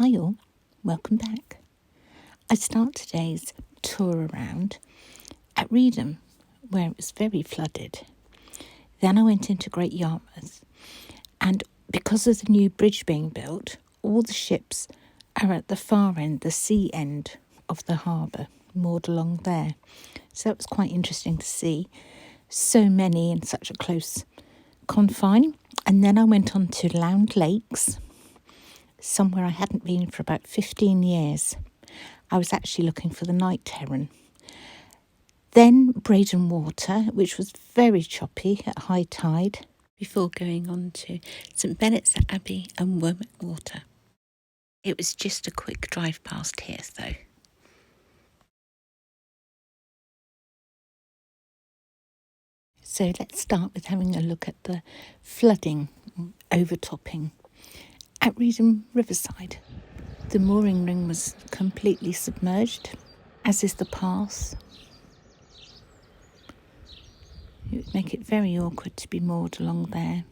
Hi all, welcome back. I start today's tour around at Reedham, where it was very flooded. Then I went into Great Yarmouth, and because of the new bridge being built, all the ships are at the far end, the sea end of the harbour, moored along there. So it was quite interesting to see so many in such a close confine. And then I went on to Lound Lakes, somewhere I hadn't been for about 15 years. I was actually looking for the Night Heron. Then Braydon Water, which was very choppy at high tide, before going on to St Benets Abbey and Womack Water. It was just a quick drive past here though. So let's start with having a look at the flooding overtopping at Reedham Riverside. The mooring ring was completely submerged, as is the path. It would make it very awkward to be moored along there.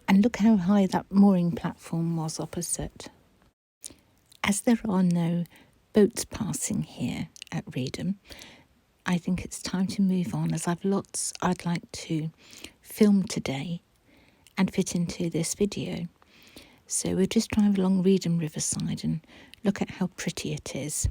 And look how high that mooring platform was opposite. As there are no boats passing here at Reedham, I think it's time to move on, as I've lots I'd like to film today and fit into this video. So we'll just drive along Reedham Riverside and look at how pretty it is.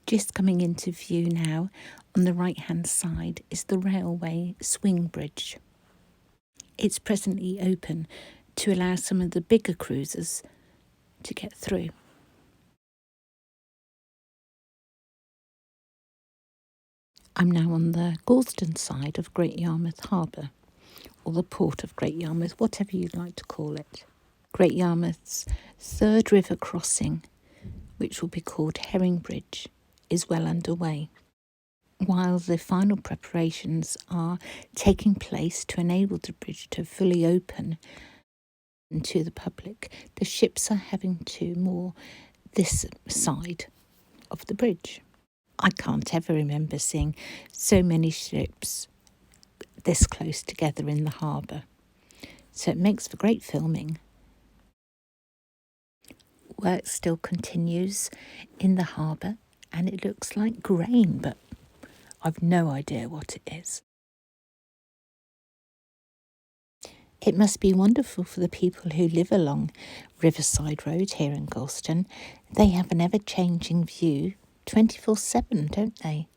Just coming into view now, on the right hand side is the railway swing bridge. It's presently open to allow some of the bigger cruisers to get through. I'm now on the Galston side of Great Yarmouth Harbour, or the port of Great Yarmouth, whatever you'd like to call it. Great Yarmouth's third river crossing, which will be called Herring Bridge, is well underway. While the final preparations are taking place to enable the bridge to fully open to the public, the ships are having to moor this side of the bridge. I can't ever remember seeing so many ships this close together in the harbour, so it makes for great filming. Work still continues in the harbour, and it looks like grain, but I've no idea what it is. It must be wonderful for the people who live along Riverside Road here in Galston. They have an ever-changing view 24/7, don't they?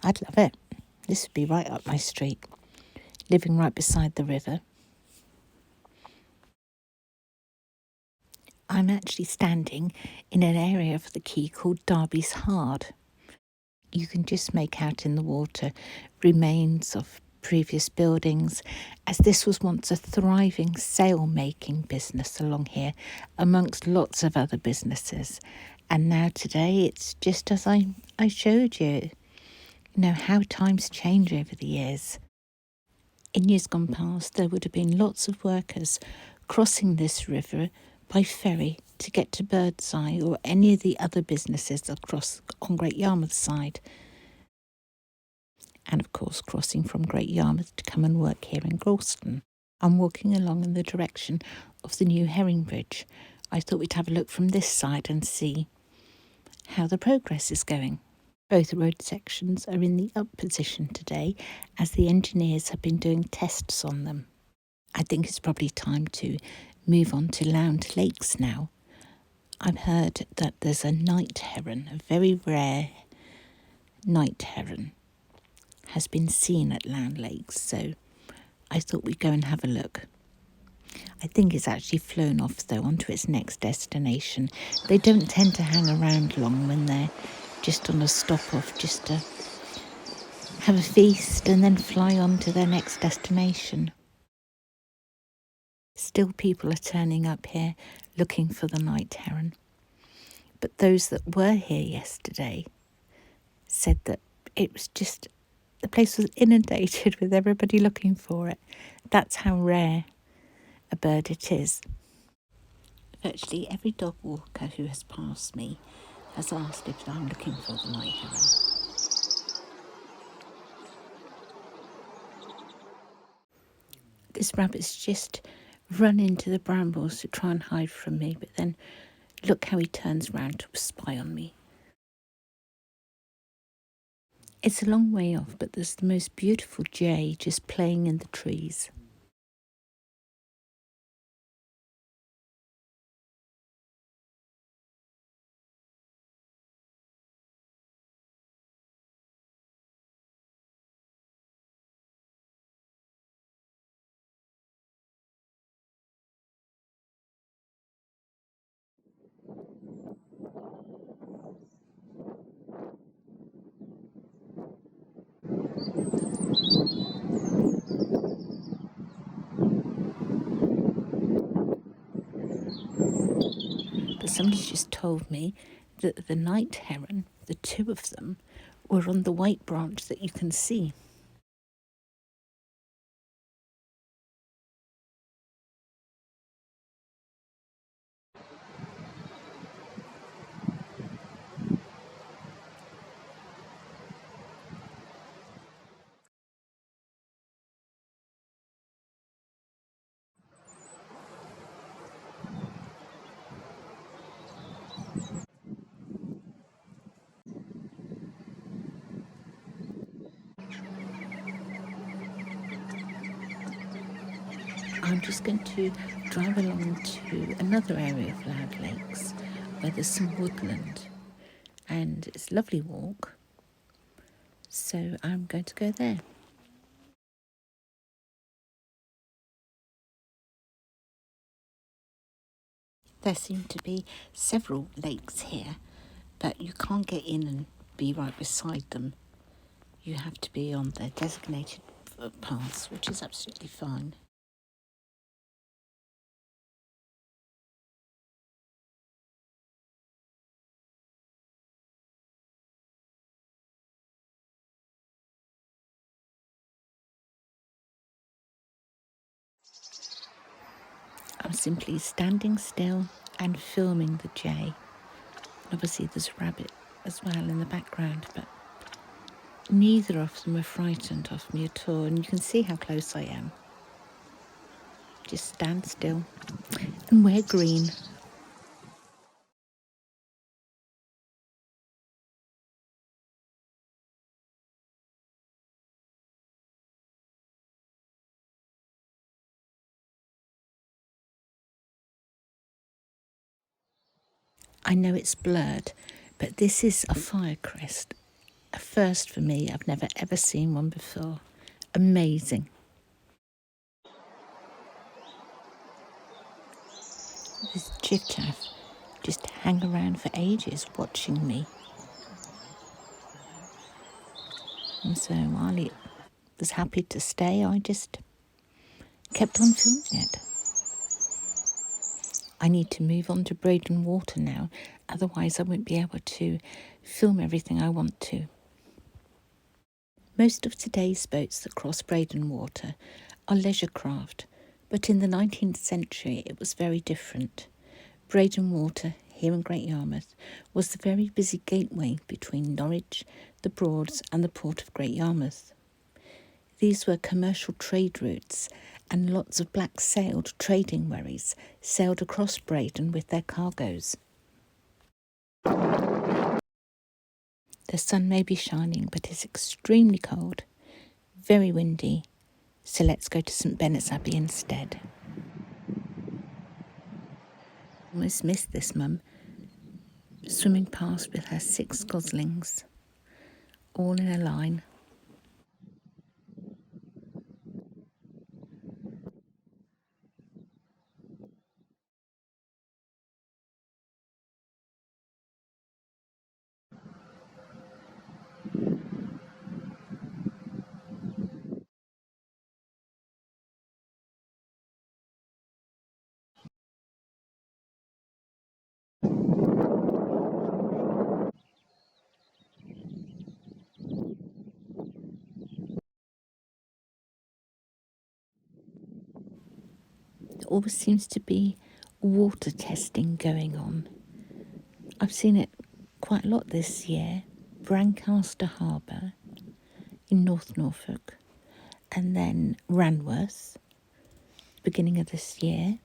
I'd love it. This would be right up my street, living right beside the river. I'm actually standing in an area of the quay called Derby's Hard. You can just make out in the water remains of previous buildings, as this was once a thriving sail-making business along here, amongst lots of other businesses. And now today it's just as I showed you. You know how times change over the years. In years gone past, there would have been lots of workers crossing this river by ferry to get to Birdseye or any of the other businesses across on Great Yarmouth side. And of course crossing from Great Yarmouth to come and work here in Galston. I'm walking along in the direction of the new Herring Bridge. I thought we'd have a look from this side and see how the progress is going. Both road sections are in the up position today, as the engineers have been doing tests on them. I think it's probably time to move on to Lound Lakes now. I've heard that there's a night heron, a very rare night heron, has been seen at Lound Lakes, so I thought we'd go and have a look. I think it's actually flown off though onto its next destination. They don't tend to hang around long when they're just on a stop off, just to have a feast and then fly on to their next destination. Still people are turning up here looking for the night heron. But those that were here yesterday said that it was just, the place was inundated with everybody looking for it. That's how rare a bird it is. Virtually every dog walker who has passed me has asked if I'm looking for the night heron. This rabbit's just run into the brambles to try and hide from me, but then look how he turns round to spy on me. It's a long way off, but there's the most beautiful jay just playing in the trees. But somebody just told me that the night heron, the two of them, were on the white branch that you can see. I'm just going to drive along to another area of Lound Lakes where there's some woodland and it's a lovely walk. So I'm going to go there. There seem to be several lakes here, but you can't get in and be right beside them. You have to be on the designated paths, which is absolutely fine. I'm simply standing still and filming the jay. Obviously there's a rabbit as well in the background, but neither of them are frightened of me at all, and you can see how close I am. Just stand still and wear green. I know it's blurred, but this is a firecrest. A first for me. I've never ever seen one before. Amazing. This chiff-chaff just hang around for ages watching me. And so while he was happy to stay, I just kept on filming it. I need to move on to Braydon Water now, otherwise I won't be able to film everything I want to. Most of today's boats that cross Breydon Water are leisure craft, but in the 19th century it was very different. Breydon Water, here in Great Yarmouth, was the very busy gateway between Norwich, the Broads and the port of Great Yarmouth. These were commercial trade routes, and lots of black-sailed trading wherries sailed across Breydon with their cargoes. The sun may be shining, but it's extremely cold, very windy, so let's go to St Benets Abbey instead. Almost missed this mum, swimming past with her 6 goslings, all in a line. always seems to be water testing going on. I've seen it quite a lot this year. Brancaster Harbour in North Norfolk, and then Ranworth, beginning of this year.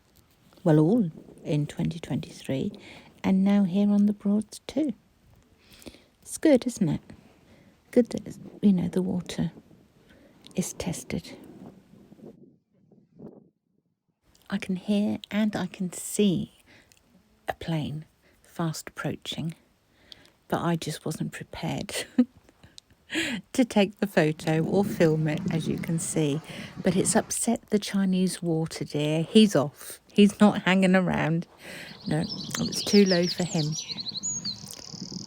Well, all in 2023, and now here on the Broads too. It's good, isn't it? Good that, you know, the water is tested. I can hear and I can see a plane fast approaching, but I just wasn't prepared to take the photo or film it, as you can see. But it's upset the Chinese water deer. He's off. He's not hanging around. No, it was too low for him.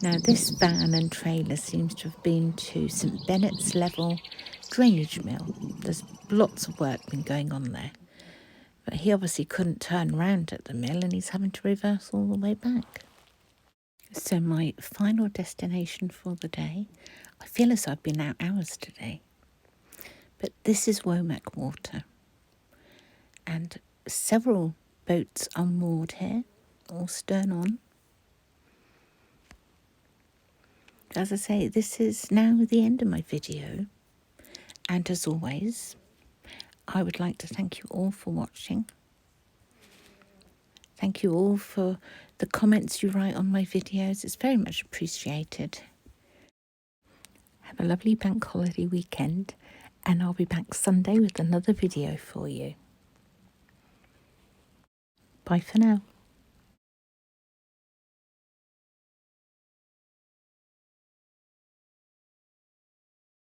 Now, this van and trailer seems to have been to St Benet's Level Drainage Mill. There's lots of work been going on there. But he obviously couldn't turn round at the mill and he's having to reverse all the way back. So my final destination for the day, I feel as I've been out hours today, but this is Womack Water. And several boats are moored here, all stern on. As I say, this is now the end of my video. And as always, I would like to thank you all for watching. Thank you all for the comments you write on my videos. It's very much appreciated. Have a lovely bank holiday weekend, and I'll be back Sunday with another video for you. Bye for now.